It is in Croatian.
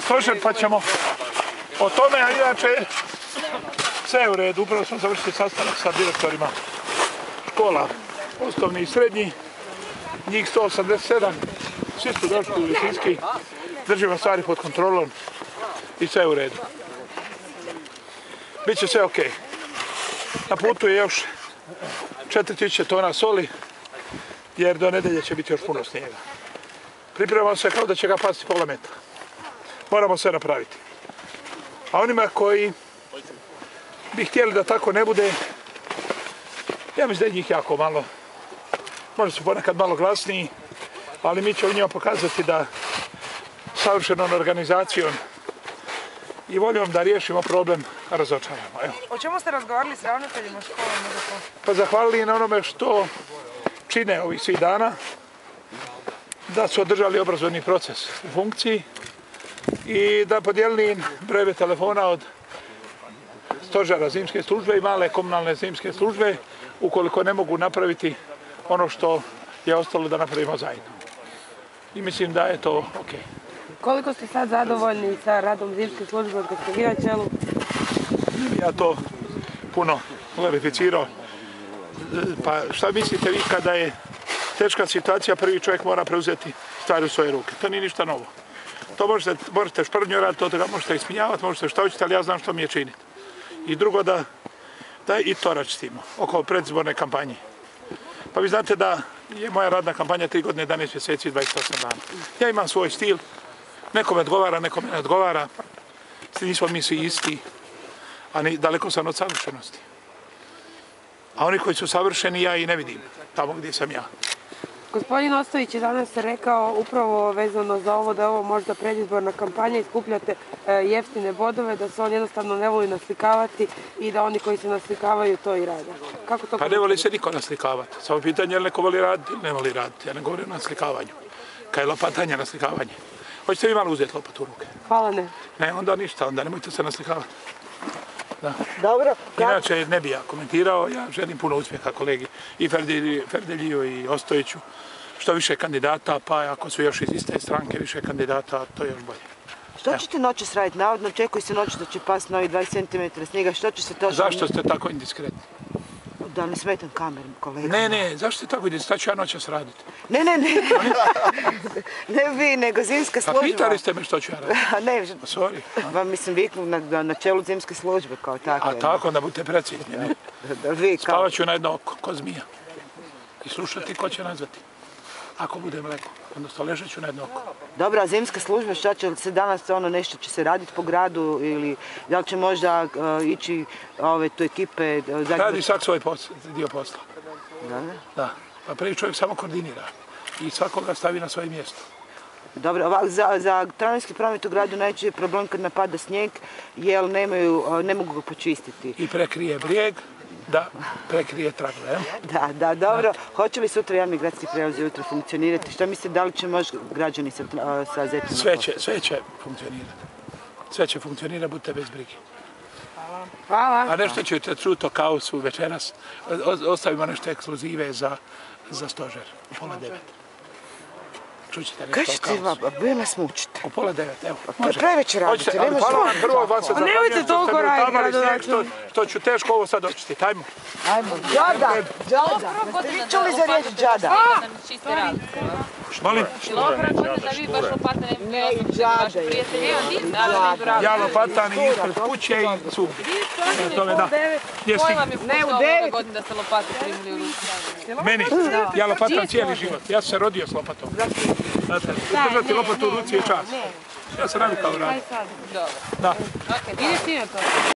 stožer pa ćemo o tome, a inače sve je u redu. Upravo smo završili sastanak sa direktorima škola, osnovni i srednji, njih 187, svi su došli u Lisinski, držimo stvari pod kontrolom i sve je u redu. Biće sve ok. Na putu je još 4000 tona soli, jer do nedelje će biti još puno snijega. Pripremamo se kao da će ga pasti pola metra. Moramo sve napraviti. A onima koji bi htjeli da tako ne bude, ja mislim da je njih jako malo. Možda su ponekad malo glasniji, ali mi ćemo njima pokazati da savršenom organizacijom i voljom da riješimo problem razočaramo. Evo. O čemu ste razgovarali s ravnateljima škola? Pa zahvalili na onome što čine ovih svih dana, da su održali obrazovni proces u funkciji i da podijelili im brojeve telefona od stožera zimske službe i male komunalne zimske službe ukoliko ne mogu napraviti ono što je ostalo da napravimo zajedno. I mislim da je to ok. Koliko ste sad zadovoljni sa radom zimske službe od kad ste vi na čelu? Ja to puno glorificirao. Pa šta mislite vi kada je teška situacija, prvi čovjek mora preuzeti stvari u svoje ruke. To nije ništa novo. To možete šprnju raditi, to ga možete ismijavati, možete šta hoćete, ali ja znam što mi je činiti. I drugo da i to račistimo oko predizborne kampanje. Pa vi znate da je moja radna kampanja 3 godine, 11 mjeseci i 28 dana. Ja imam svoj stil, nekome odgovara, nekome ne odgovara. Nismo mi svi isti, a daleko sam od savršenosti. A oni koji su savršeni ja i ne vidim, tamo gdje sam ja. Gospodin Ostojić je danas rekao upravo vezano za ovo da je ovo možda predizborna kampanja i skupljate jeftine bodove, da se on jednostavno ne voli naslikavati i da oni koji se naslikavaju to i rade. Kako to? Pa ne voli se niko naslikavati. Samo pitanje je li neko voli raditi ili ne voli raditi. Ja ne govorim o naslikavanju. Kaj je lopatanje, naslikavanje. Hoćete vi malo uzeti lopatu u ruke? Hvala ne. Ne, onda ništa, onda nemojte se naslikavati. Da. Dobro. Inače ne bi ja komentirao, ja želim puno uspjeha kolegi i Ferdeljiju i Ostojiću. Što više kandidata, pa ako su još iz iste stranke više kandidata, to je još bolje. Što ćete noćas raditi? Navodno očekuje se noć da će pasti novi 20 cm snijega. Što će se točno... Zašto ste tako indiskretni? Da ne smetam kameru, kolega. Ne, zašto ste tako indiskretni? Šta ću ja noćas raditi? Ne. Ne vi, nego zimska služba. Pa pitali ste me što ću ja raditi. Ne, sorry. Mislim, viknu na čelu zimske službe kao tako. A tako, onda budete precizni, ne? Spavat ću na jedno oko, ko zmija. I slušati ko će nazvati. Ako bude mleko, odnosno ležet ću na jedno oko. Dobro, a zimska služba, šta će se danas nešto će se raditi po gradu ili da li će možda ići tu ekipe? Radi svak svoj dio posla. Da? Pa prvi čovjek samo koordinira i svakoga stavi na svoje mjesto. Dobro, za tramvajski promet u gradu najveći je problem kad napada snijeg, jer ne mogu ga počistiti. I prekrije brijeg, da prekrije tragove. Da, dobro. Hoće li sutra javni gradski prijevoz ujutro funkcionirati? Što mislite, da li će možda građani sa Zetima? Sve će funkcionirati. Sve će funkcionirati, budite bez brige. Hvala. A nešto ćete čuti o kaosu večeras. Ostavimo nešto ekskluzive za stožer u 8:30. Čućete nešto o kaosu. Kažete, vi nas mučite. U 8:30, evo. Može. Preveće radite, ne možete. Hvala vam prvo, vam se zahvaljujem što ću teško ovo sad očistiti. Ajmo. Džada. Jeste vi čuli za riječ džada? Molim? Ne, džada je. Ja lopatan i ispred kuće i cug. Ne, u 9 godina da ste lopate primili u ruku. Meni? Ja lopatan cijeli život. Ja sam se rodio s lopatom. Znate, držati lopatu u ruci je čast. Ja sam navikao raditi. Dobro. Ideš ti na to.